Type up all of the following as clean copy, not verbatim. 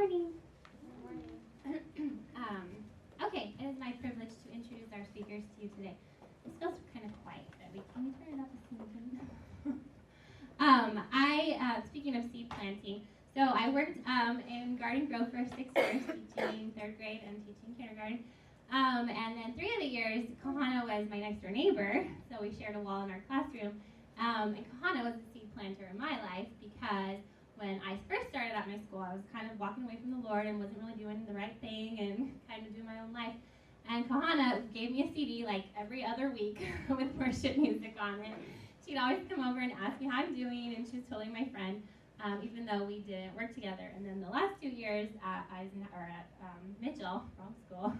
morning. Okay, it is my privilege to introduce our speakers to you today. This feels kind of quiet. Can you turn it up a second? Speaking of seed planting, so I worked in Garden Grove for 6 years, teaching 3rd grade and teaching kindergarten. And then 3 of the years, Kahana was my next door neighbor, so we shared a wall in our classroom. And Kahana was a seed planter in my life because when I first started at my school, I was kind of walking away from the Lord and wasn't really doing the right thing and kind of doing my own life. And Kahana gave me a CD like every other week with worship music on it. She'd always come over and ask me how I'm doing, and she was totally my friend, even though we didn't work together. And then the last 2 years at Mitchell, wrong school,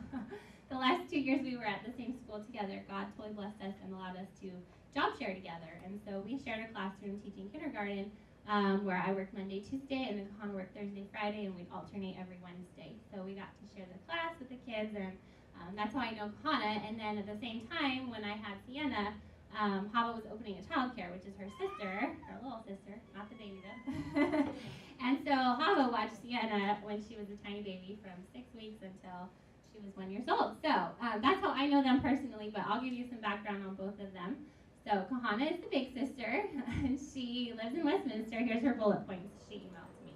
the last 2 years we were at the same school together. God totally blessed us and allowed us to job share together. And so we shared a classroom teaching kindergarten, where I worked Monday, Tuesday, and then Kahana worked Thursday, Friday, and we'd alternate every Wednesday. So we got to share the class with the kids, and that's how I know Kahana. And then at the same time, when I had Sienna, Hava was opening a childcare, which is her sister, her little sister, not the baby though. And so Hava watched Sienna when she was a tiny baby from 6 weeks until she was 1 year old. So that's how I know them personally, but I'll give you some background on both of them. So Kahana is the big sister, and she lives in Westminster. Here's her bullet points she emailed to me.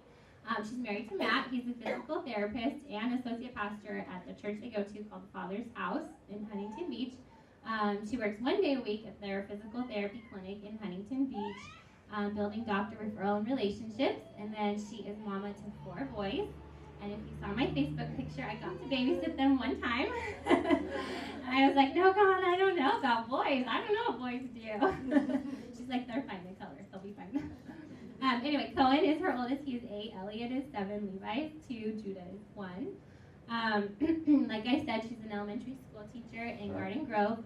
She's married to Matt. He's a physical therapist and associate pastor at the church they go to called the Father's House in Huntington Beach. She works 1 day a week at their physical therapy clinic in Huntington Beach, building doctor referral and relationships. And then she is mama to 4 boys. And if you saw my Facebook picture, I got to babysit them one time. And I was like, no, God, I don't know about boys. I don't know what boys do. She's like, they're fine. They color. They'll be fine. Anyway, Cohen is her oldest. He is 8. Elliot is 7. Levi is 2. Judah is 1. Like I said, she's an elementary school teacher in Garden Grove.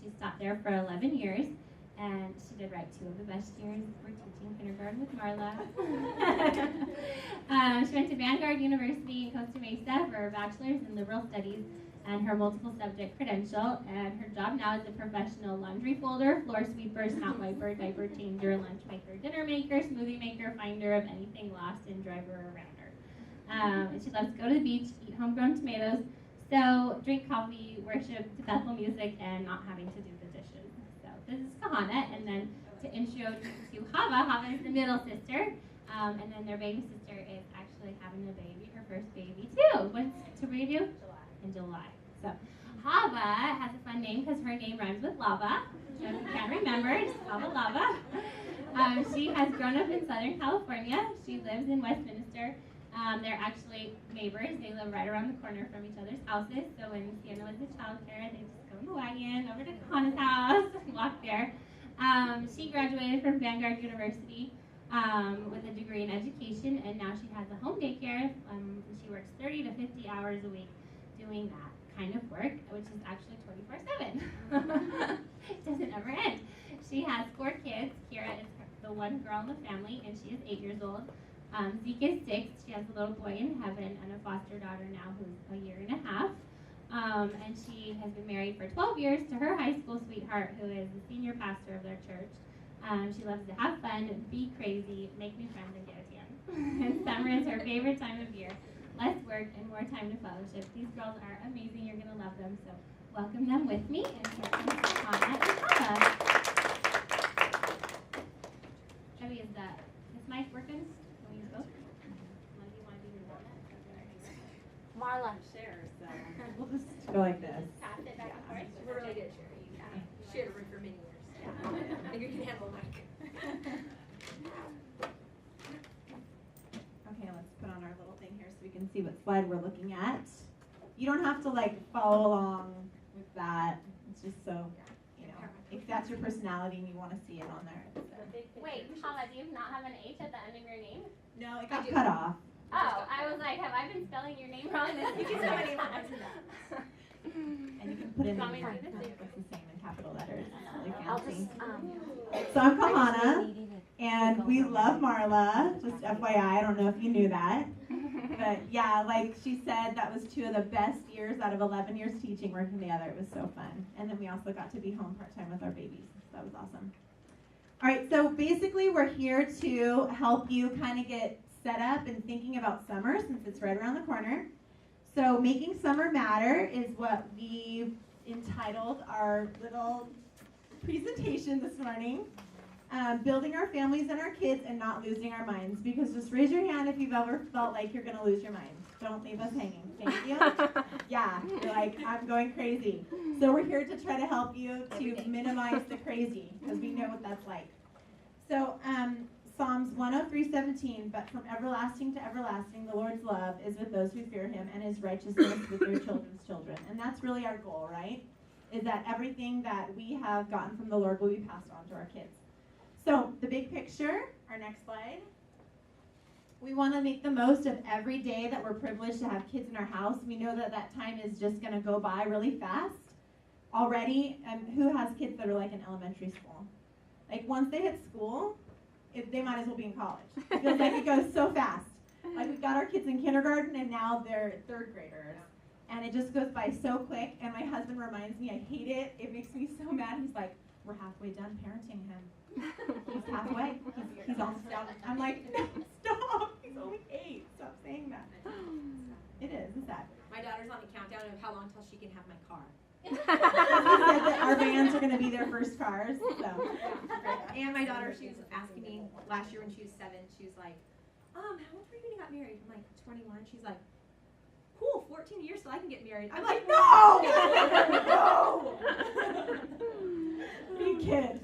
She's taught there for 11 years. And she did write 2 of the best years for teaching kindergarten with Marla. She went to Vanguard University in Costa Mesa for her bachelor's in liberal studies and her multiple subject credential. And her job now is a professional laundry folder, floor sweeper, snout wiper, diaper changer, lunch maker, dinner maker, smoothie maker, finder of anything lost, and driver around her. And she loves to go to the beach, eat homegrown tomatoes, sew, drink coffee, worship to Bethel music, and not having to do the dishes. This is Kahana, and then to introduce you to Hava. Hava is the middle sister, and then their baby sister is actually having a baby, her first baby too. When's Tabria due? In July. So Hava has a fun name because her name rhymes with lava. So if you can't remember, it's Hava Lava. She has grown up in Southern California. She lives in Westminster. They're actually neighbors. They live right around the corner from each other's houses. So when Sienna was in childcare, they just go in the wagon over to Kahana's house and walk there. She graduated from Vanguard University with a degree in education, and now she has a home daycare. She works 30 to 50 hours a week doing that kind of work, which is actually 24/7. It doesn't ever end. She has 4 kids. Kira is the one girl in the family, and she is 8 years old. Zeke is 6. She has a little boy in heaven and a foster daughter now who's a year and a half. And she has been married for 12 years to her high school sweetheart, who is the senior pastor of their church. She loves to have fun, be crazy, make new friends, and get a tan. And summer is her favorite time of year. Less work and more time to fellowship. These girls are amazing. You're going to love them. So welcome them with me. And here comes Kahana and Hava. Debbie, is this mic working? Marla shares, so we'll just go like this. Pass it back and forth. We're really good at sharing. You shared a room for many years. I think you can handle a mic. Okay, let's put on our little thing here so we can see what slide we're looking at. You don't have to follow along with that. It's just so, if that's your personality and you want to see it on there. Wait, Hava, do you not have an H at the end of your name? No, it got cut off. Oh, I was like, have I been spelling your name wrong? You can spell my name wrong. And you can put in Want me to do it's this? the same in capital letters. Really I'll fancy. just, So I'm Kahana, and we love Marla. Just FYI, I don't know if you knew that. But yeah, like she said, that was 2 of the best years out of 11 years teaching, working together. It was so fun. And then we also got to be home part-time with our babies. So that was awesome. All right, so basically we're here to help you kind of get set up and thinking about summer since it's right around the corner. So Making Summer Matter is what we've entitled our little presentation this morning. Building our families and our kids and not losing our minds. Because just raise your hand if you've ever felt like you're going to lose your mind. Don't leave us hanging. Thank you. Yeah, you're like, I'm going crazy. So we're here to try to help you to minimize the crazy, because we know what that's like. So Psalms 103:17, but from everlasting to everlasting, the Lord's love is with those who fear him, and his righteousness with their children's children. And that's really our goal, right? Is that everything that we have gotten from the Lord will be passed on to our kids. So the big picture, our next slide. We want to make the most of every day that we're privileged to have kids in our house. We know that that time is just going to go by really fast. Already, who has kids that are like in elementary school? Like once they hit school, they might as well be in college. It feels like it goes so fast. Like we've got our kids in kindergarten and now they're third graders. And it just goes by so quick. And my husband reminds me, I hate it. It makes me so mad. He's like, we're halfway done parenting him. He's halfway. He's almost down. I'm like, stop. He's only 8. Stop saying that. It is. It's sad. My daughter's on a countdown of how long till she can have my car. He said that our vans are going to be their first cars. So. And my daughter, she was asking me last year when she was 7, she was like, how old were you when you got married? I'm like, 21. She's like, cool, 14 years till I can get married. I'm like, no! No! Be kid.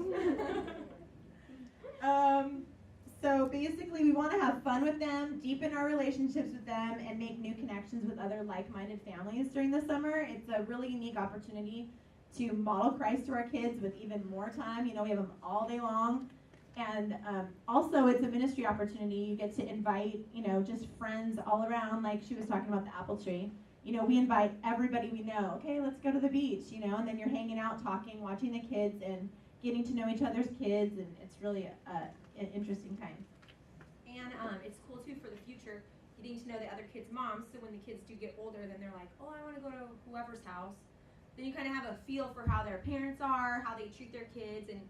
So basically we want to have fun with them, deepen our relationships with them, and make new connections with other like-minded families during the summer. It's a really unique opportunity to model Christ to our kids with even more time. You know, we have them all day long. And also it's a ministry opportunity. You get to invite, you know, just friends all around, like she was talking about the apple tree. You know, we invite everybody we know. Okay, let's go to the beach, you know, and then you're hanging out, talking, watching the kids, and getting to know each other's kids, and it's really an interesting time. And it's cool too for the future, getting to know the other kids' moms, so when the kids do get older, then they're like, oh, I want to go to whoever's house. Then you kind of have a feel for how their parents are, how they treat their kids, and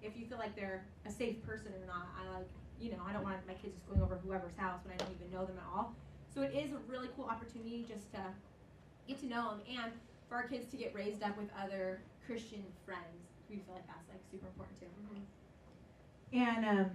if you feel like they're a safe person or not. I don't want my kids just going over whoever's house when I don't even know them at all. So it is a really cool opportunity just to get to know them, and for our kids to get raised up with other Christian friends. We feel like that's like super important too. And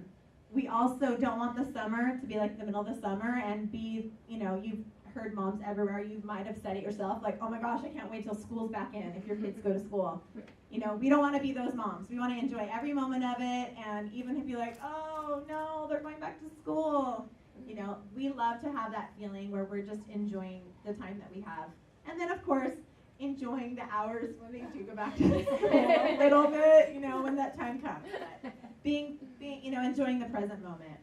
we also don't want the summer to be like the middle of the summer and be, you know, you've heard moms everywhere, you might have said it yourself, like, oh my gosh, I can't wait till school's back in if your kids go to school. You know, we don't want to be those moms. We want to enjoy every moment of it, and even if you're like, oh no, they're going back to school, you know, we love to have that feeling where we're just enjoying the time that we have. And then of course, enjoying the hours when they do go back to school a little bit, you know, when that time comes. But being, you know, enjoying the present moment.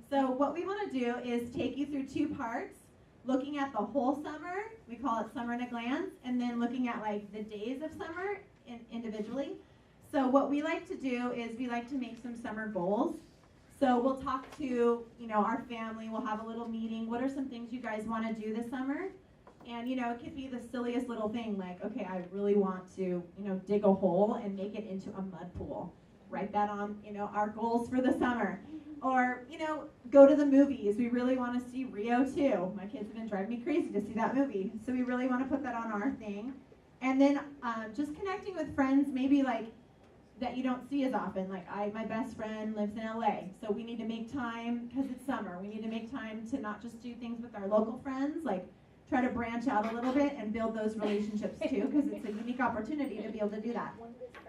So what we want to do is take you through 2 parts, looking at the whole summer, we call it Summer in a Glance, and then looking at like the days of summer individually. So what we like to do is we like to make some summer goals. So we'll talk to, you know, our family, we'll have a little meeting. What are some things you guys want to do this summer? And, you know, it could be the silliest little thing, like, okay, I really want to, you know, dig a hole and make it into a mud pool. Write that on, you know, our goals for the summer. Or, you know, go to the movies. We really want to see Rio 2. My kids have been driving me crazy to see that movie. So we really want to put that on our thing. And then just connecting with friends, maybe like that you don't see as often. Like my best friend lives in LA. So we need to make time, because it's summer, we need to make time to not just do things with our local friends, like try to branch out a little bit and build those relationships too, because it's a unique opportunity to be able to do that.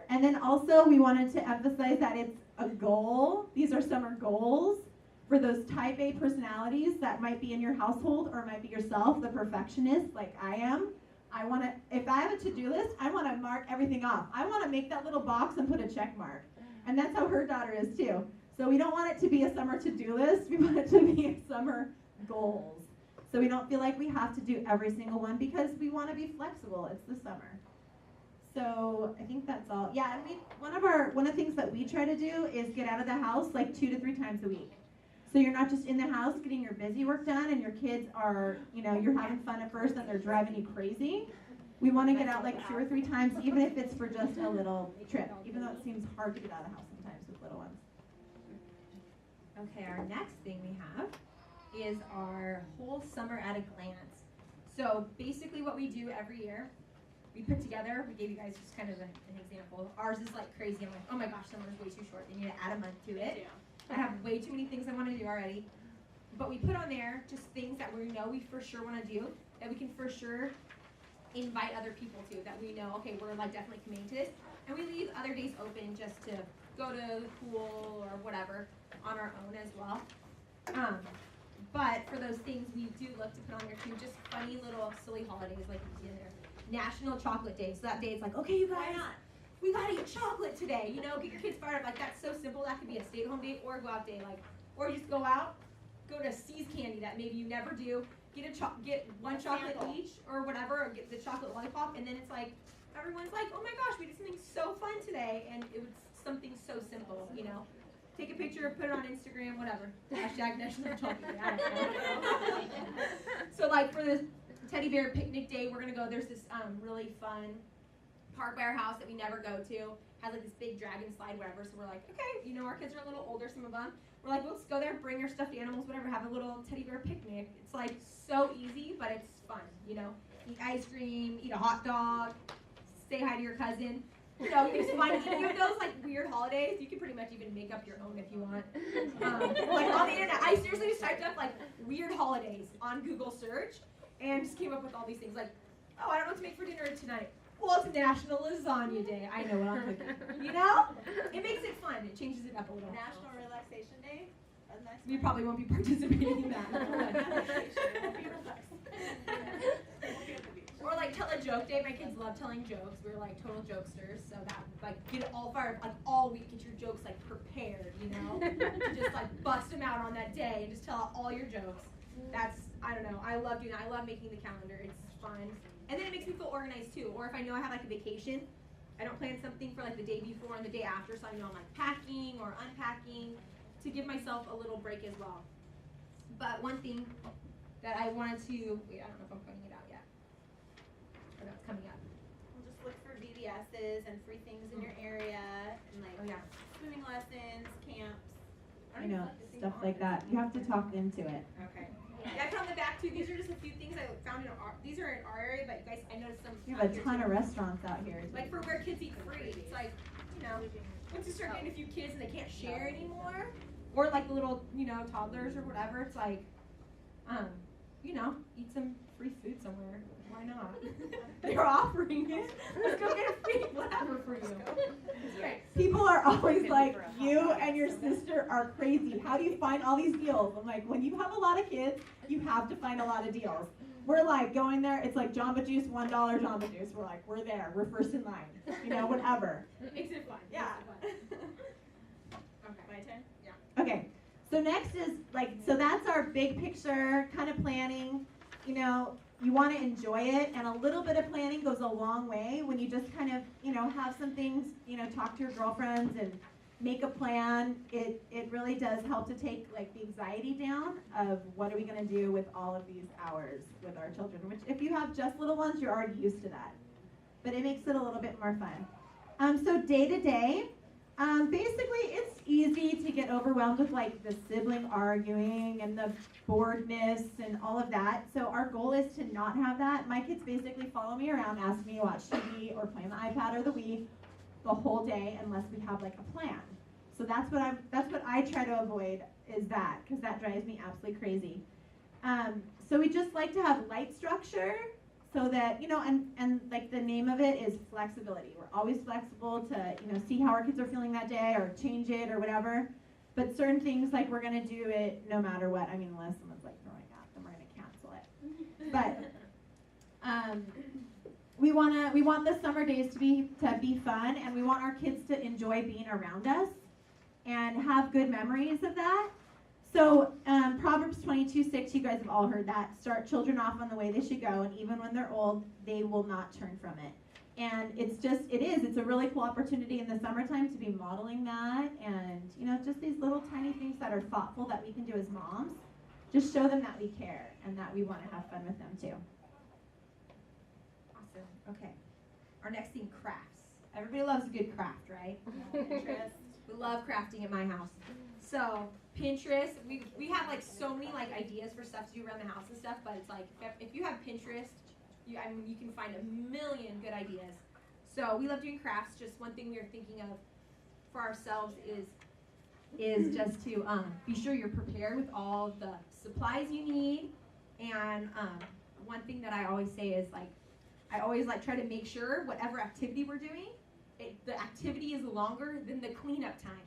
And then also we wanted to emphasize that it's a goal. These are summer goals for those type A personalities that might be in your household or might be yourself, the perfectionist like I am. If I have a to-do list, I want to mark everything off. I want to make that little box and put a check mark. And that's how her daughter is too. So we don't want it to be a summer to-do list. We want it to be a summer goals. So we don't feel like we have to do every single one, because we want to be flexible. It's the summer. So I think that's all. Yeah, and one of the things that we try to do is get out of the house like 2 to 3 times a week. So you're not just in the house getting your busy work done, and your kids are, you know, you're having fun at first and they're driving you crazy. We want to get out like 2 or 3 times, even if it's for just a little trip, even though it seems hard to get out of the house sometimes with little ones. Okay, our next thing we have is our whole summer at a glance. So basically what we do every year, we put together, we gave you guys just kind of an example. Ours is like crazy. I'm like, oh my gosh, summer's way too short. They need to add a month to it. I have way too many things I want to do already. But we put on there just things that we know we for sure want to do, that we can for sure invite other people to, that we know, okay, we're like definitely committing to this. And we leave other days open just to go to the pool or whatever on our own as well. But for those things, we do look to put on there too, just funny little silly holidays like you see in there. National Chocolate Day. So that day it's like, okay, you guys, we gotta eat chocolate today. You know, get your kids fired up. Like that's so simple. That could be a stay-at-home day or a go-out day. Like, or just go out, go to See's Candy that maybe you never do. Get one chocolate each or whatever, or get the chocolate lollipop, and then it's like everyone's like, oh my gosh, we did something so fun today, and it was something so simple, you know. Take a picture, put it on Instagram, whatever. Hashtag National Chocolate Day. I don't know. So like for this teddy bear picnic day, we're gonna go. There's this really fun park by our house that we never go to. Has like this big dragon slide, whatever. So we're like, okay, you know, our kids are a little older, some of them. We're like, let's go there, bring your stuffed animals, whatever, have a little teddy bear picnic. It's like so easy, but it's fun, you know. Eat ice cream, eat a hot dog, say hi to your cousin. You know, it's fun. Any of those like weird holidays, you can pretty much even make up your own if you want. Like on the internet, I seriously just typed up like weird holidays on Google search and just came up with all these things like, oh, I don't know what to make for dinner tonight. Well, it's National Lasagna Day. I know what I'm cooking. You know? It makes it fun. It changes it up a little. National Relaxation Day? We probably won't be participating in that. Or like tell a joke day. My kids love telling jokes. We're like total jokesters, so that like get it all fired like all week. Get your jokes like prepared, you know, to just like bust them out on that day and just tell out all your jokes. That's I don't know. I love doing that. I love making the calendar. It's fun, and then it makes me feel organized too. Or if I know I have like a vacation, I don't plan something for like the day before and the day after, so I know I'm like packing or unpacking to give myself a little break as well. But one thing that I wanted to wait, I don't know if I'm putting it out yet. Or no, it's coming up. We'll just look for VBSs and free things in your area and like swimming lessons, camps. I know, stuff like that. You have to talk into it. Okay. Yeah, I put on the back too. These are just a few things I found in our. These are in our area, but you guys, I noticed some. You have a ton of restaurants out here. Like for where kids eat free. It's like, you know, once you start getting a few kids and they can't share anymore, or like the little, you know, toddlers or whatever, it's like, you know, eat some free food somewhere. Why not? They're offering it. Let's go get a free whatever for you. It's great. People are always like, you and your sister are crazy. How do you find all these deals? I'm like, when you have a lot of kids, you have to find a lot of deals. We're like going there, it's like Jamba Juice, $1 Jamba Juice. We're like, we're there, we're first in line. You know, whatever. It makes it fun. Yeah. Makes it fun. Okay. My turn? Yeah. Okay, so next is like, so that's our big picture kind of planning. You know, you want to enjoy it, and a little bit of planning goes a long way when you just kind of, you know, have some things, you know, talk to your girlfriends and make a plan. It really does help to take like the anxiety down of what are we going to do with all of these hours with our children, which if you have just little ones, you're already used to that. But it makes it a little bit more fun. So day to day, basically it's easy to get overwhelmed with like the sibling arguing and the boredness and all of that. So our goal is to not have that. My kids basically follow me around, ask me to watch TV or play on the iPad or the Wii the whole day unless we have like a plan. So that's what I try to avoid is that, because that drives me absolutely crazy. So we just like to have light structure so that, you know, and like the name of it is flexibility. We're always flexible to, you know, see how our kids are feeling that day or change it or whatever. But certain things, like we're going to do it no matter what. I mean, unless someone's like throwing at them, we're going to cancel it. But we want the summer days to be fun, and we want our kids to enjoy being around us and have good memories of that. So Proverbs 22:6, you guys have all heard that. Start children off on the way they should go, and even when they're old, they will not turn from it. And it's a really cool opportunity in the summertime to be modeling that, and you know, just these little tiny things that are thoughtful that we can do as moms. Just show them that we care and that we want to have fun with them too. Awesome. Okay. Our next thing, crafts. Everybody loves a good craft, right? Interest. We love crafting at my house. So Pinterest, we have like so many like ideas for stuff to do around the house and stuff, but it's like if you have Pinterest, you can find a million good ideas. So we love doing crafts. Just one thing we are thinking of for ourselves is just to be sure you're prepared with all the supplies you need. And one thing that I always say is like, I always like try to make sure whatever activity we're doing, the activity is longer than the cleanup time.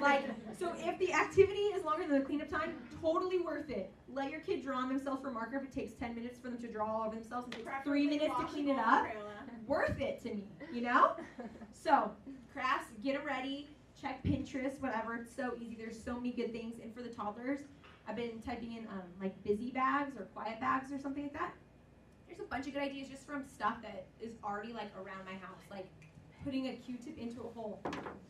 Like, so if the activity is longer than the cleanup time, totally worth it. Let your kid draw on themselves for marker if it takes 10 minutes for them to draw all over themselves and takes 3 minutes to clean it up. Worth it to me, you know? So, crafts, get them ready, check Pinterest, whatever. It's so easy. There's so many good things. And for the toddlers, I've been typing in like busy bags or quiet bags or something like that. There's a bunch of good ideas just from stuff that is already like around my house. Like putting a Q-tip into a hole.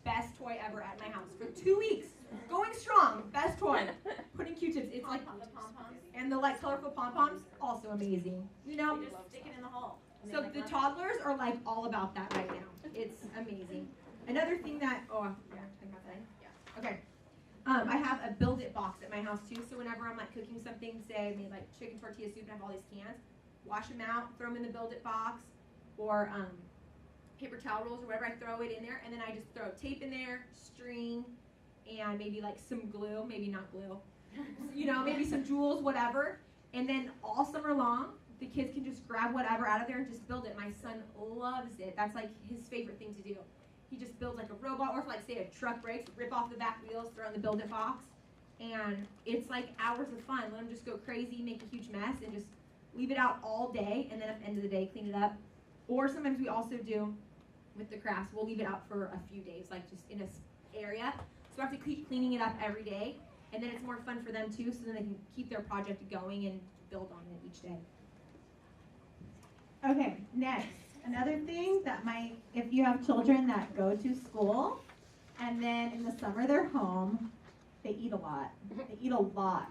Best toy ever at my house for 2 weeks. Going strong. Best toy. Putting Q-tips. It's like the pom-poms. And the like colorful pom-poms, also amazing. You know, Just stick it in the hole. so the toddlers are like all about that right now. It's amazing. Another thing that talking about that. Yeah. Okay. I have a build it box at my house too. So whenever I'm like cooking something, say I made like chicken tortilla soup and I have all these cans, wash them out, throw them in the build it box, or paper towel rolls or whatever. I throw it in there, and then I just throw tape in there, string, and maybe like some glue, maybe not glue, you know, maybe some jewels, whatever. And then all summer long, the kids can just grab whatever out of there and just build it. My son loves it. That's like his favorite thing to do. He just builds like a robot, or if like say a truck breaks, rip off the back wheels, throw in the build it box. And it's like hours of fun. Let him just go crazy, make a huge mess, and just leave it out all day, and then at the end of the day, clean it up. Or sometimes we also do, with the crafts, we'll leave it out for a few days, like just in a area. So we have to keep cleaning it up every day, and then it's more fun for them too, so then they can keep their project going and build on it each day. Okay, next. Another thing that might, if you have children that go to school, and then in the summer they're home, they eat a lot. They eat a lot.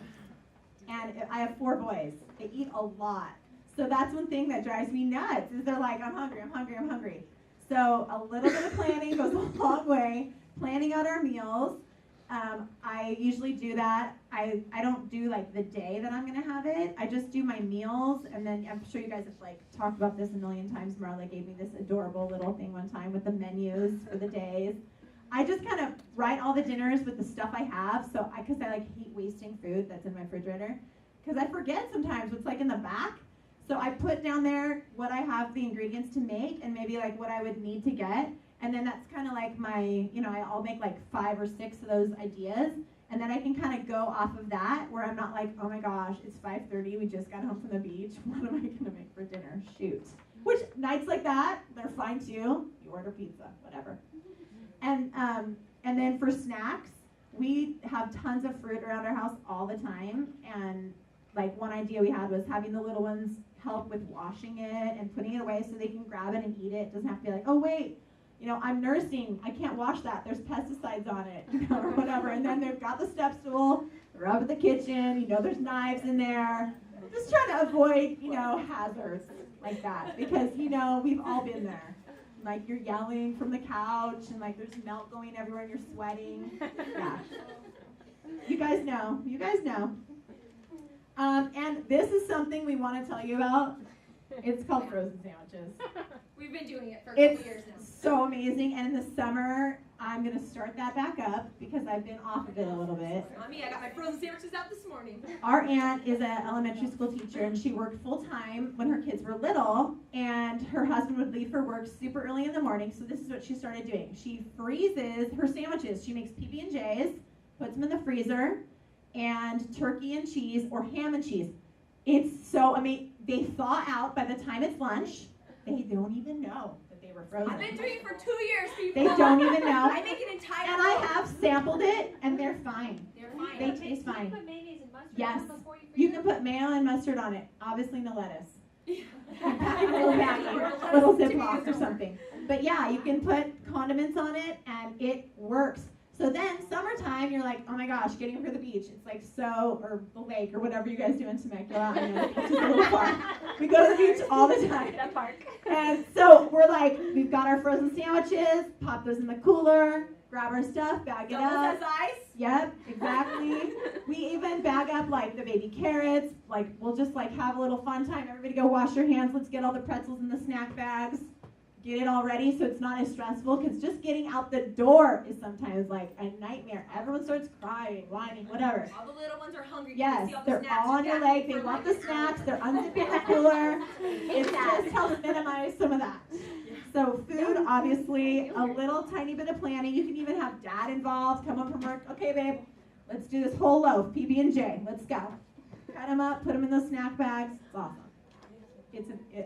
And I have 4 boys. They eat a lot. So that's one thing that drives me nuts, is they're like, I'm hungry, I'm hungry, I'm hungry. So a little bit of planning goes a long way. Planning out our meals. I usually do that. I don't do like the day that I'm going to have it. I just do my meals, and then I'm sure you guys have like talked about this a million times. Marla gave me this adorable little thing one time with the menus for the days. I just kind of write all the dinners with the stuff I have, so because I like hate wasting food that's in my refrigerator, because I forget sometimes what's like in the back. So I put down there what I have the ingredients to make, and maybe like what I would need to get. And then that's kind of like my, you know, I'll make like 5 or 6 of those ideas. And then I can kind of go off of that, where I'm not like, oh my gosh, it's 5:30, we just got home from the beach. What am I going to make for dinner? Shoot. Which, nights like that, they're fine too. You order pizza, whatever. And then for snacks, we have tons of fruit around our house all the time. And like one idea we had was having the little ones help with washing it and putting it away so they can grab it and eat it. It doesn't have to be like, oh wait, you know, I'm nursing, I can't wash that, there's pesticides on it, you know, or whatever. And then they've got the step stool, they're up at the kitchen, you know, there's knives in there. I'm just trying to avoid, you know, hazards like that, because, you know, we've all been there. Like, you're yelling from the couch, and like there's milk going everywhere and you're sweating. Yeah. You guys know. And this is something we want to tell you about. It's called frozen sandwiches. We've been doing it for a couple years now. It's so amazing, and in the summer, I'm going to start that back up because I've been off of it a little bit. Not me, I got my frozen sandwiches out this morning. Our aunt is an elementary school teacher, and she worked full-time when her kids were little, and her husband would leave for work super early in the morning, so this is what she started doing. She freezes her sandwiches. She makes PB&Js, puts them in the freezer, and turkey and cheese or ham and cheese. It's so, I mean, they thaw out by the time it's lunch. They don't even know that they were frozen. I've been doing it for 2 years, people. They don't even know. I make an entire And I have sampled it, and they're fine. They're fine. They taste fine. Can you put mayonnaise and mustard Yes. on before you freeze You it? can put mayo and mustard on it. Obviously no lettuce. Little Little Ziploc or something. But yeah, you can put condiments on it, and it works. So then, summertime, you're like, oh my gosh, getting for the beach. It's like so, or the lake, or whatever you guys do in Temecula. I know the beach is a little far. We go to the beach all the time. That park. And so we're like, we've got our frozen sandwiches, pop those in the cooler, grab our stuff, bag it Double up. size? Yep, exactly. We even bag up like the baby carrots. Like we'll just like have a little fun time. Everybody go wash your hands. Let's get all the pretzels in the snack bags. Get it all ready so it's not as stressful, because just getting out the door is sometimes like a nightmare. Everyone starts crying, whining, whatever. All the little ones are hungry. Yes, See all the they're snacks all on your leg. They for want like the snacks. They're unzipping the cooler. It just helps minimize some of that. So food, obviously, a little tiny bit of planning. You can even have dad involved. Come up from work. Okay, babe, let's do this whole loaf, PB&J. Let's go. Cut them up, put them in those snack bags. It's awesome.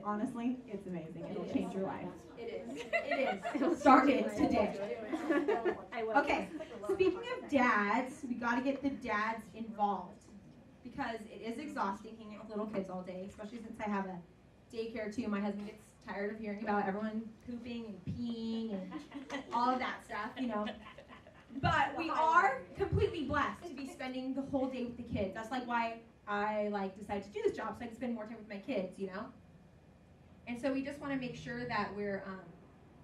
Honestly, it's amazing. It'll change your life. It is. It is. Start it today. Okay, speaking of dads, we got to get the dads involved, because it is exhausting hanging out with little kids all day, especially since I have a daycare too. My husband gets tired of hearing about everyone pooping and peeing and all of that stuff, you know. But we are completely blessed to be spending the whole day with the kids. That's like why I decided to do this job, so I can spend more time with my kids, you know. And so we just want to make sure that we're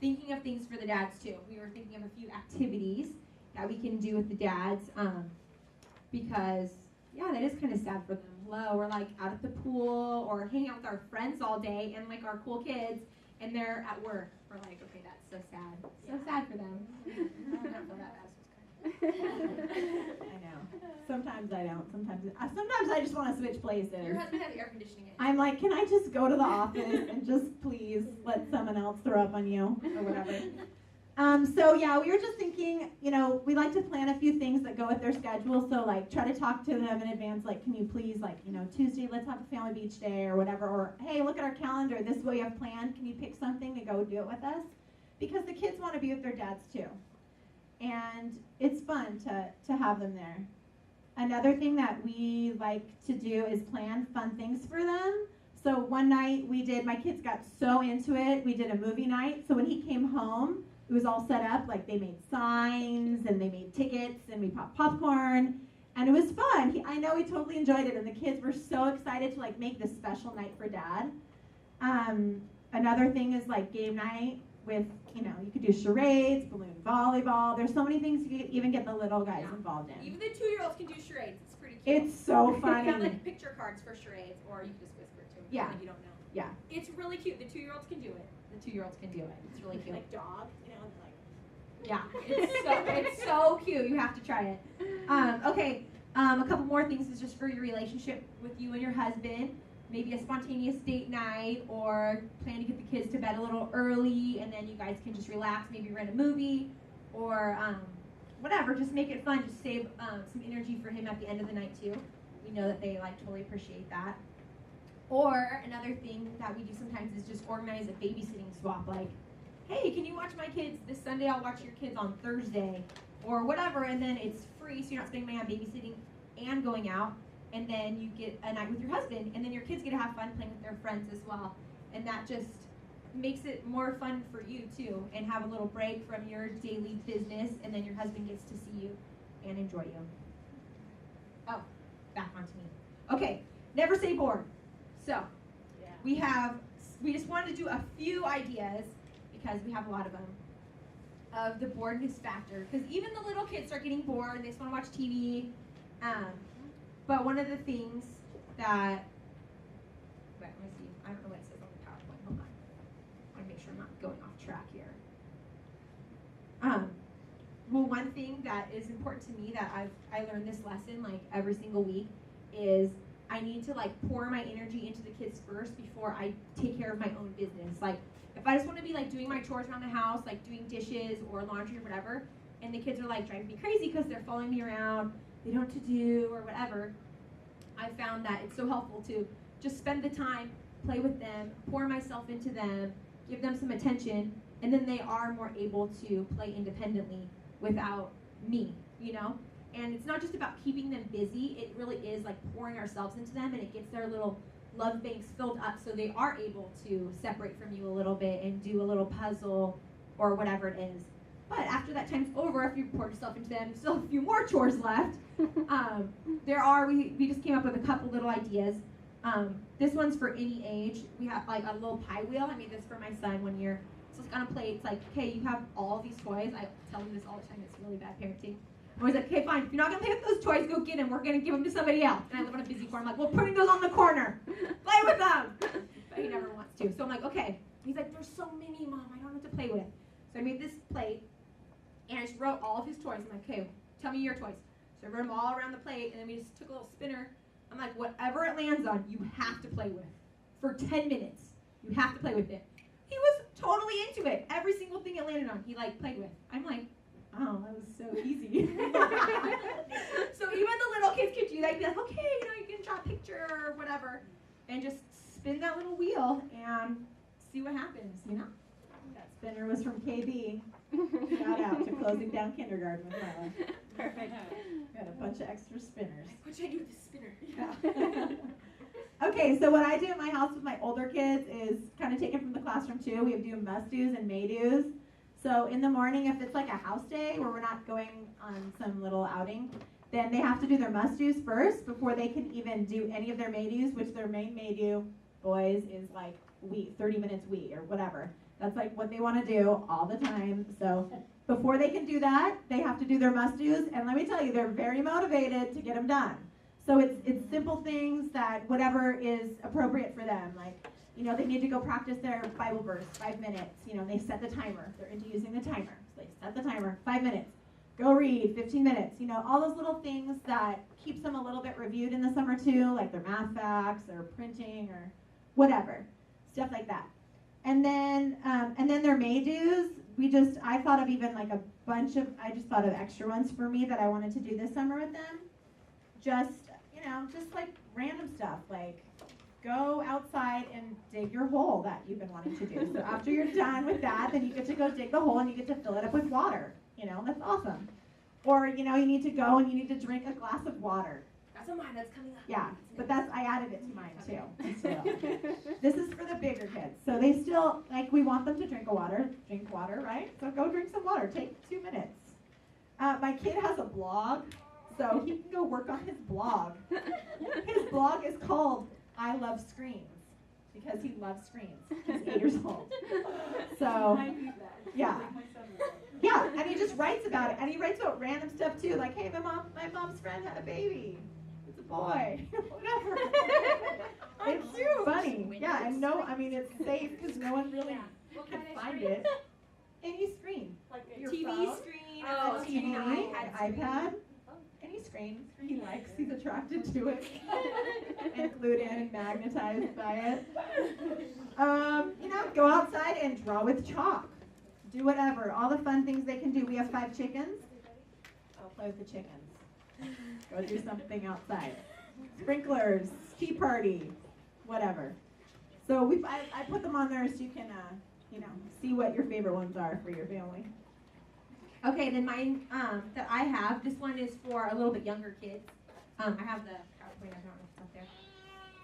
thinking of things for the dads too. We were thinking of a few activities that we can do with the dads, because yeah, that is kind of sad for them. Hello, we're like out at the pool or hanging out with our friends all day, and like our cool kids, and they're at work. We're like, okay, that's so sad. So sad for them. I don't feel that bad. I know. Sometimes I don't. Sometimes I just want to switch places. Your husband has air conditioning in. I'm like, can I just go to the office and just please let someone else throw up on you or whatever? So yeah, we were just thinking, you know, we like to plan a few things that go with their schedule. So like, try to talk to them in advance. Like, can you please, like, you know, Tuesday, let's have a family beach day or whatever. Or hey, look at our calendar. This is what you have planned. Can you pick something to go do it with us? Because the kids want to be with their dads too. And it's fun to have them there. Another thing that we like to do is plan fun things for them. So one night my kids got so into it, we did a movie night. So when he came home, it was all set up, like they made signs and they made tickets and we popped popcorn. And it was fun. I know he totally enjoyed it, and the kids were so excited to like make this special night for dad. Another thing is like game night with, you know, you could do charades, balloon volleyball. There's so many things you could even get the little guys involved in. Even the 2-year-olds can do charades. It's pretty cute. It's so funny. You have like picture cards for charades, or you can just whisper it to them. Yeah. Like you don't know. Yeah. It's really cute. The 2-year-olds can do it. The 2-year-olds can do it. It's really cute. Like dogs, you know, like. Yeah, it's so cute. You have to try it. Okay, a couple more things is just for your relationship with you and your husband. Maybe a spontaneous date night, or plan to get the kids to bed a little early, and then you guys can just relax. Maybe rent a movie, or whatever. Just make it fun. Just save some energy for him at the end of the night too. We know that they like totally appreciate that. Or another thing that we do sometimes is just organize a babysitting swap. Like, hey, can you watch my kids this Sunday? I'll watch your kids on Thursday, or whatever. And then it's free, so you're not spending money on babysitting and going out. And then you get a night with your husband, and then your kids get to have fun playing with their friends as well. And that just makes it more fun for you too, and have a little break from your daily business, and then your husband gets to see you and enjoy you. Oh, back onto me. Okay, never say bored. So, we just wanted to do a few ideas, because we have a lot of them, of the boredness factor. Because even the little kids start getting bored, they just want to watch TV. But one of the things that, wait, let me see, I don't know what it says on the PowerPoint, hold on. I want to make sure I'm not going off track here. Well, one thing that is important to me that I learned this lesson like every single week is I need to like pour my energy into the kids first before I take care of my own business. Like, if I just want to be like doing my chores around the house, like doing dishes or laundry or whatever, and the kids are like driving me crazy because they're following me around, they don't know what to do or whatever, I found that it's so helpful to just spend the time, play with them, pour myself into them, give them some attention, and then they are more able to play independently without me, you know? And it's not just about keeping them busy, it really is like pouring ourselves into them, and it gets their little love banks filled up so they are able to separate from you a little bit and do a little puzzle or whatever it is. But after that time's over, if you pour yourself into them, still a few more chores left. We just came up with a couple little ideas. This one's for any age. We have like a little pie wheel. I made this for my son one year. So it's on a plate. It's like, okay, you have all these toys. I tell them this all the time. It's really bad parenting. I'm always like, okay, fine. If you're not going to play with those toys, go get them. We're going to give them to somebody else. And I live on a busy corner. I'm like, well, putting those on the corner. Play with them. But he never wants to. So I'm like, okay. He's like, there's so many, Mom. I don't know what to play with. So I made this plate, and I just wrote all of his toys. I'm like, okay, tell me your toys. So I wrote them all around the plate, and then we just took a little spinner. I'm like, whatever it lands on, you have to play with. For 10 minutes, you have to play with it. He was totally into it. Every single thing it landed on, he like played with. I'm like, oh, that was so easy. So even the little kids could do that. You'd be like, okay, you can draw a picture or whatever, and just spin that little wheel and see what happens, That spinner was from KB. Shout out to closing down kindergarten with Marla. Perfect. Got a bunch of extra spinners. What should I do with this spinner? Yeah. Okay, so what I do at my house with my older kids is kind of taken from the classroom too. We do must-dos and may-dos. So in the morning, if it's like a house day where we're not going on some little outing, then they have to do their must-dos first before they can even do any of their may-dos, which their main may-do, boys, is like 30 minutes or whatever. That's like what they want to do all the time. So before they can do that, they have to do their must-dos, and let me tell you, they're very motivated to get them done. So it's simple things that whatever is appropriate for them, like, they need to go practice their Bible verse, 5 minutes. They set the timer. They're into using the timer. So they set the timer, 5 minutes. Go read, 15 minutes. All those little things that keeps them a little bit reviewed in the summer too, like their math facts or printing or whatever, stuff like that. And then their may-dos, I thought of even like I just thought of extra ones for me that I wanted to do this summer with them. Just like random stuff, like go outside and dig your hole that you've been wanting to do. So after you're done with that, then you get to go dig the hole and you get to fill it up with water. That's awesome. Or, you need to go and you need to drink a glass of water. That's on mine. That's coming up. Yeah, but I added it to mine too. So, this is for the bigger kids. So they still, we want them to drink water, right? So go drink some water. Take 2 minutes. My kid has a blog, so he can go work on his blog. His blog is called I Love Screens because he loves screens. He's 8 years old. So, yeah. Yeah, and he just writes about it. And he writes about random stuff too, like, hey, my mom's friend had a baby. It's a boy. Whatever. It's funny. Yeah, and it's safe because no one really can find it. Any screen. Like a Your TV phone, screen, a TV, iPad, an iPad, any screen he likes. He's attracted to it. And glued in and magnetized by it. Go outside and draw with chalk. Do whatever. All the fun things they can do. We have 5 chickens. I'll play with the chickens. Go do something outside. Sprinklers, tea party, whatever. So I put them on there so you can see what your favorite ones are for your family. Okay, then mine that I have, this one is for a little bit younger kids. I have the PowerPoint, I don't know if it's up there.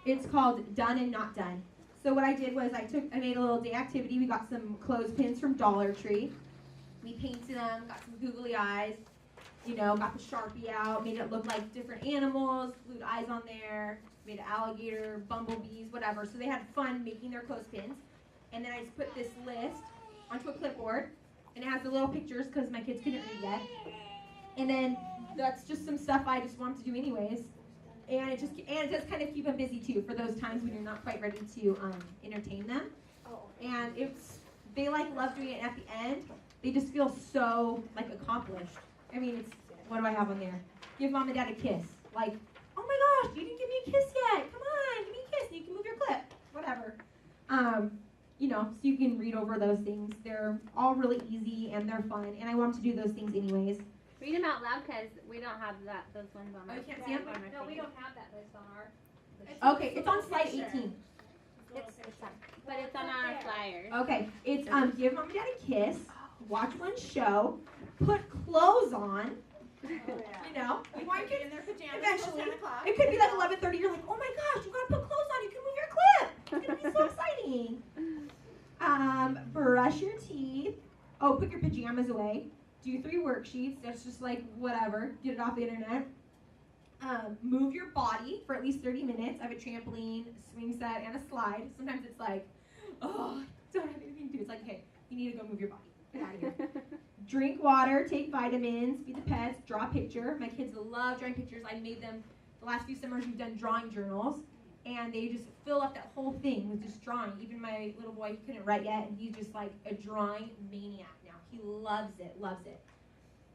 It's called Done and Not Done. So what I did was I made a little day activity. We got some clothespins from Dollar Tree. We painted them, got some googly eyes, got the Sharpie out, made it look like different animals, glued eyes on there, made an alligator, bumblebees, whatever. So they had fun making their clothespins. And then I just put this list onto a clipboard, and it has the little pictures because my kids couldn't read yet. And then that's just some stuff I just wanted to do anyways. And it does kind of keep them busy too for those times when you're not quite ready to entertain them. And they love doing it. And at the end, they just feel so accomplished. What do I have on there? Give mom and dad a kiss. Like, oh my gosh, you didn't give me a kiss yet. Come on, give me a kiss. And you can move your clip. Whatever. So you can read over those things. They're all really easy and they're fun. And I want them to do those things anyways. Read them out loud because we don't have those ones on our. You can't see them? No, we don't have that list on our. Okay, it's on slide 18. But it's on our flyers. Okay, it's give mom and dad a kiss, watch one show, put clothes on. You want your kids in their pajamas eventually. 10 o'clock. It could be like 11:30. You're like, oh my gosh, you gotta put clothes on. You can move your clip. It's gonna be so exciting. Brush your teeth. Oh, put your pajamas away. Do 3 worksheets. That's just whatever. Get it off the internet. Move your body for at least 30 minutes. I have a trampoline, a swing set, and a slide. Sometimes it's like, oh, don't have anything to do. It's like, okay, You need to go move your body. Get out of here. Drink water, take vitamins, feed the pets, draw a picture. My kids love drawing pictures. I made them, the last few summers we've done drawing journals, and they just fill up that whole thing with just drawing. Even my little boy, he couldn't write yet, and he's just like a drawing maniac now. He loves it, loves it.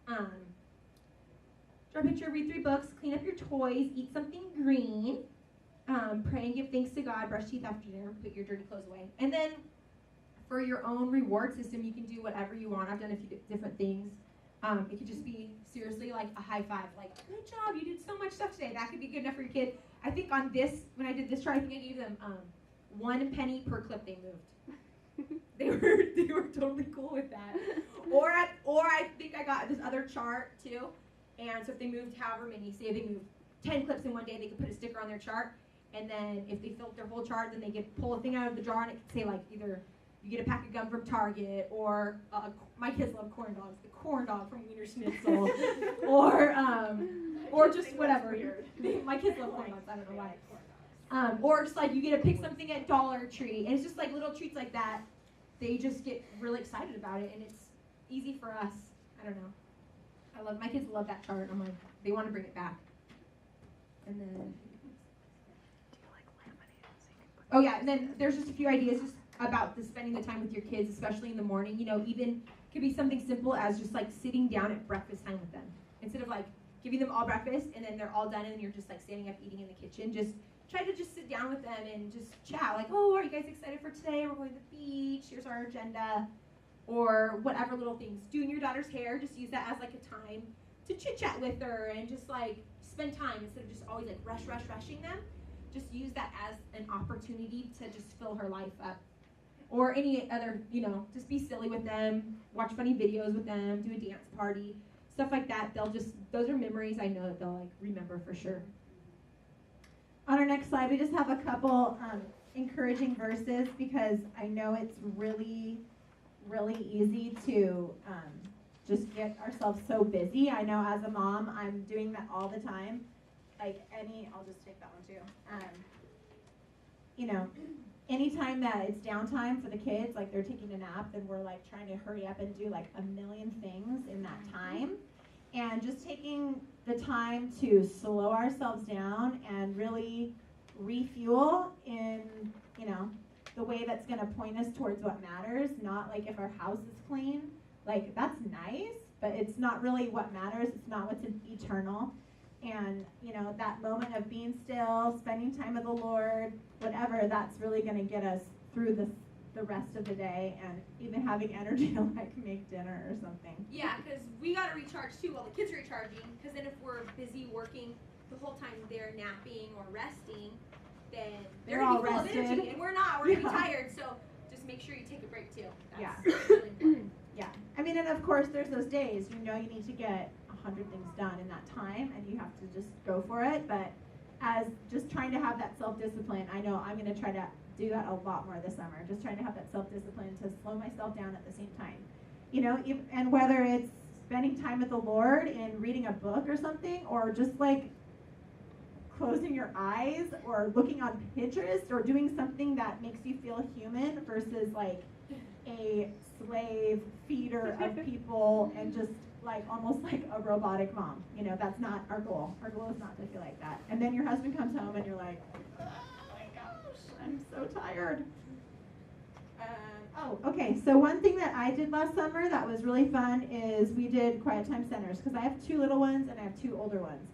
Draw a picture, read 3 books, clean up your toys, eat something green, pray and give thanks to God, brush teeth after dinner, put your dirty clothes away. And then for your own reward system, you can do whatever you want. I've done a few different things. It could just be, seriously, like a high five. Like, good job, you did so much stuff today. That could be good enough for your kid. I think on this, when I did this chart, I think I gave them 1 penny per clip they moved. They were totally cool with that. Or I think I got this other chart, too. And so if they moved however many, say they moved 10 clips in one day, they could put a sticker on their chart. And then if they filled their whole chart, then they could pull a thing out of the jar, and it could say, like, either you get a pack of gum from Target, or my kids love corn dogs, the corn dog from Wiener Schnitzel, or just whatever. My kids love corn dogs, I don't know why. Or just like you get to pick something at Dollar Tree, and it's just like little treats like that. They just get really excited about it, and it's easy for us. I don't know. My kids love that chart. I'm like, they want to bring it back. And then, oh yeah, and then there's just a few ideas just about spending the time with your kids, especially in the morning. You know, even could be something simple as just like sitting down at breakfast time with them. Instead of like giving them all breakfast and then they're all done and you're just like standing up eating in the kitchen, just try to just sit down with them and just chat. Like, oh, are you guys excited for today? We're going to the beach. Here's our agenda. Or whatever little things. Doing your daughter's hair, just use that as like a time to chit chat with her and just like spend time instead of just always like rushing them. Just use that as an opportunity to just fill her life up. Or any other, you know, just be silly with them, watch funny videos with them, do a dance party, stuff like that. Those are memories I know that they'll like remember for sure. On our next slide, we just have a couple encouraging verses because I know it's really easy to just get ourselves so busy. I know as a mom, I'm doing that all the time. Like I'll just take that one too. You know, anytime that it's downtime for the kids, like they're taking a nap, then we're like trying to hurry up and do like a million things in that time. And just taking the time to slow ourselves down and really refuel in, you know, the way that's going to point us towards what matters, not like if our house is clean. Like, that's nice, but it's not really what matters. It's not what's eternal. And, you know, that moment of being still, spending time with the Lord, whatever, that's really going to get us through the rest of the day and even having energy to, like, make dinner or something. Yeah, because we got to recharge, too, while the kids are recharging. Because then if we're busy working the whole time they're napping or resting, then they're going to be full of energy. And we're not. We're going to be tired. So just make sure you take a break, too. That's really important. Yeah. I mean, and of course, there's those days, you know, you need to get 100 things done in that time, and you have to just go for it. But as just trying to have that self-discipline, I know I'm going to try to do that a lot more this summer, just trying to have that self-discipline to slow myself down at the same time. You know, and whether it's spending time with the Lord and reading a book or something, or just like closing your eyes or looking on Pinterest or doing something that makes you feel human versus like a slave feeder of people and just like almost like a robotic mom. You know, that's not our goal. Our goal is not to feel like that. And then your husband comes home and you're like, oh my gosh, I'm so tired. Okay, so one thing that I did last summer that was really fun is we did quiet time centers because I have 2 little ones and I have 2 older ones.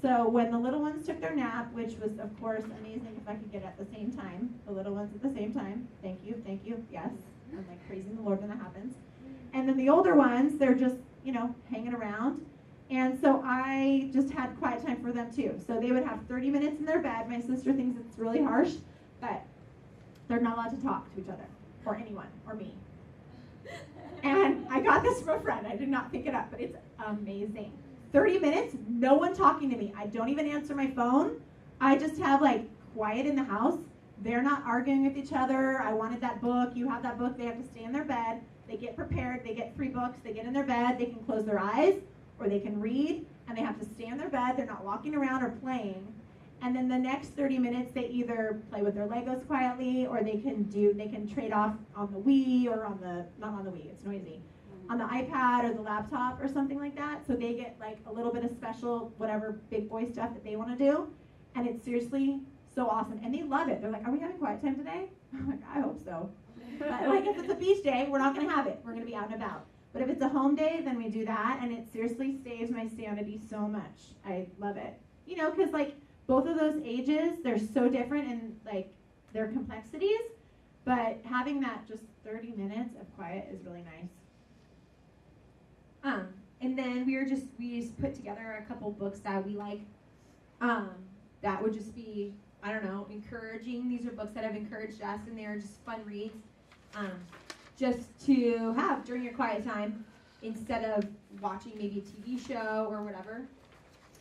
So when the little ones took their nap, which was of course amazing if I could get it at the same time, the little ones at the same time, thank you, yes. I'm like praising the Lord when that happens. And then the older ones, they're just, you know, hanging around. And so I just had quiet time for them too. So they would have 30 minutes in their bed. My sister thinks it's really harsh, but they're not allowed to talk to each other or anyone or me. And I got this from a friend. I did not pick it up, but it's amazing. 30 minutes, no one talking to me. I don't even answer my phone. I just have like quiet in the house. They're not arguing with each other. I wanted that book. You have that book. They have to stay in their bed. They get prepared. They get 3 books. They get in their bed. They can close their eyes or they can read, and they have to stay in their bed. They're not walking around or playing. And then the next 30 minutes, they either play with their Legos quietly, or they can trade off on the Wii or not on the Wii, it's noisy, on the iPad or the laptop or something like that. So they get like a little bit of special, whatever big boy stuff that they want to do. And it's seriously so awesome. And they love it. They're like, are we having quiet time today? I'm like, I hope so. But like if it's a beach day, we're not going to have it. We're going to be out and about. But if it's a home day, then we do that. And it seriously saves my sanity so much. I love it. You know, because like both of those ages, they're so different in like their complexities. But having that just 30 minutes of quiet is really nice. And then we just put together a couple books that we like. That would just be, I don't know, encouraging. These are books that have encouraged us, and they're just fun reads. Just to have during your quiet time instead of watching maybe a TV show or whatever.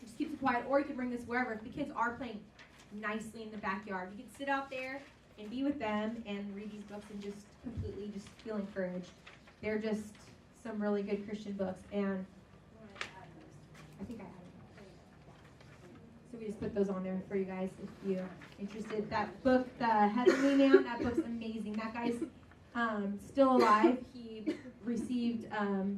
It just keeps it quiet, or you can bring this wherever. If the kids are playing nicely in the backyard, you can sit out there and be with them and read these books and just completely just feel encouraged. They're just some really good Christian books, and I think I have them. So we just put those on there for you guys if you're interested. That book, The Heavenly Man, that book's amazing. That guy's still alive. He received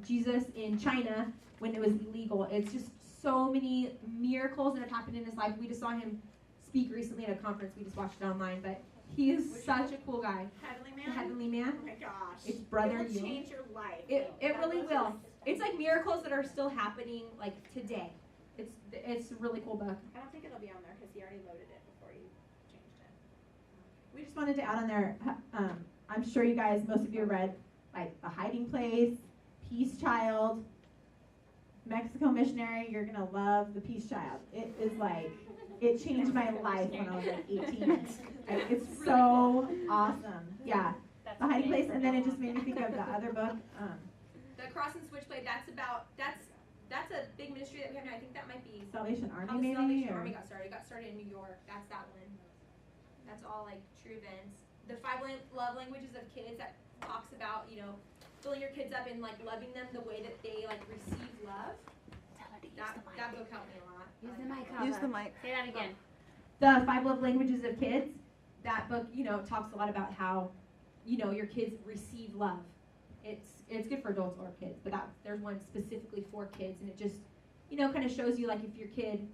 Jesus in China when it was illegal. It's just so many miracles that have happened in his life. We just saw him speak recently at a conference. We just watched it online, but he is such a cool guy. Heavenly Man? The Heavenly Man. Oh my gosh. It's Brother It will Yule. change your life. It really will. It's like miracles that are still happening like today. It's a really cool book. I don't think it'll be on there because he already loaded it before you changed it. We just wanted to add on there, I'm sure you guys, most of you read like A Hiding Place, Peace Child, Mexico Missionary. You're going to love The Peace Child. It is like, it changed my life when I was like 18. It's so awesome. Yeah, The Hiding Place. And then it just made me think of the other book. The Cross and Switchblade, that's a big ministry that we have now. I think that might be Salvation Army, how the maybe? Salvation Or? Army got started. It got started in New York. That's that one. That's all like true events. The 5 love languages of kids that talks about, you know, filling your kids up and like loving them the way that they like receive love. That book helped me a lot. Use the mic. Use the mic. Say that again. The 5 love languages of kids. That book, you know, talks a lot about how, you know, your kids receive love. It's good for adults or kids, but there's one specifically for kids, and it just, you know, kind of shows you like if your kid,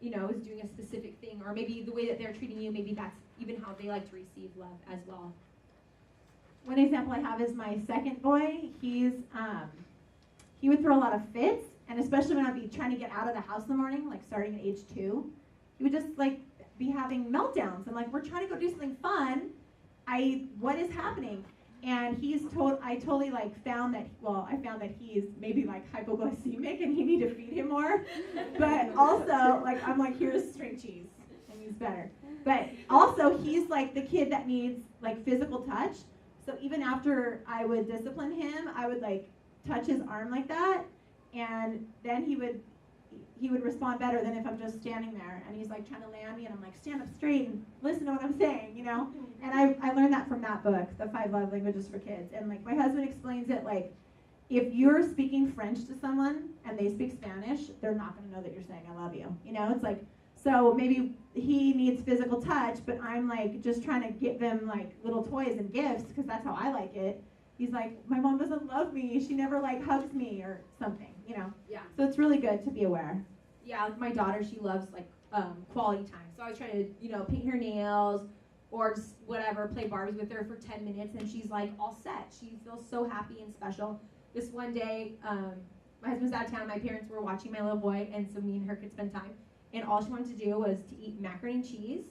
you know, is doing a specific thing, or maybe the way that they're treating you, maybe that's even how they like to receive love as well. One example I have is my second boy. He would throw a lot of fits, and especially when I'd be trying to get out of the house in the morning, like starting at age 2, he would just like be having meltdowns. I'm like, we're trying to go do something fun. What is happening? And I totally like found that he's maybe like hypoglycemic and you need to feed him more. But also, like, I'm like, here's string cheese, and he's better. But also, he's like the kid that needs like physical touch. So even after I would discipline him, I would like touch his arm like that, and then he would respond better than if I'm just standing there and he's like trying to land me and I'm like, stand up straight and listen to what I'm saying, you know? And I learned that from that book, The 5 Love Languages for Kids. And like my husband explains it like, if you're speaking French to someone and they speak Spanish, they're not going to know that you're saying I love you. You know, it's like, so maybe he needs physical touch, but I'm like just trying to give them like little toys and gifts because that's how I like it. He's like, my mom doesn't love me. She never like hugs me or something, you know? Yeah. So it's really good to be aware. Yeah, like my daughter, she loves like quality time. So I was trying to, you know, paint her nails or just whatever, play Barbies with her for 10 minutes, and she's like all set. She feels so happy and special. This one day, my husband's out of town. My parents were watching my little boy, and so me and her could spend time. And all she wanted to do was to eat macaroni and cheese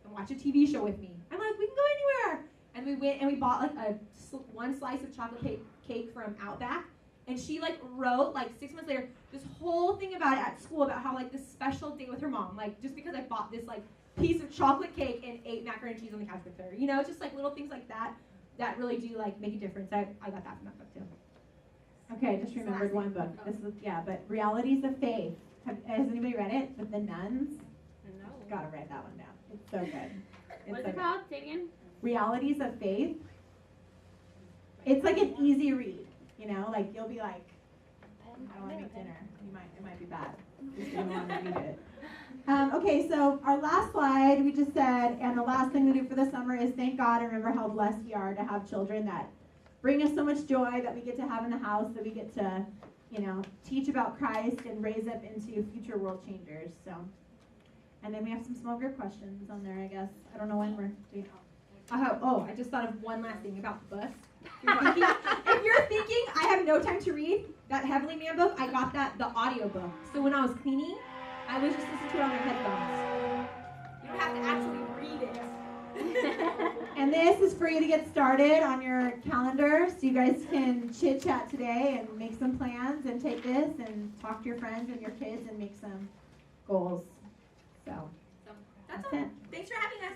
and watch a TV show with me. I'm like, we can go anywhere. And we went and we bought like one slice of chocolate cake from Outback. And she like wrote like 6 months later this whole thing about it at school about how like this special day with her mom, like just because I bought this like piece of chocolate cake and ate macaroni and cheese on the couch with her. You know, just like little things like that that really do like make a difference. I got that from that book too. Okay, I just remembered one book. This is, but Realities of Faith. Has anybody read it with the nuns? No. Gotta write that one down. It's so good. What's it called? Say again. Realities of Faith. It's like an easy read. You know, like you'll be like, I don't want to make dinner. It might be bad. Just don't want to read it. Okay, so our last slide, we just said, and the last thing to do for the summer is thank God and remember how blessed we are to have children that bring us so much joy that we get to have in the house, that we get to, teach about Christ and raise up into future world changers. So, and then we have some small group questions on there, I guess. I don't know when we're doing. I just thought of one last thing about the bus. If you're thinking I have no time to read that Heavenly Man book, I got the audio book. So when I was cleaning, I was just listening to it on my headphones. You don't have to actually read it. And this is for you to get started on your calendar, so you guys can chit chat today and make some plans and take this and talk to your friends and your kids and make some goals. So That's all. Thanks for having us.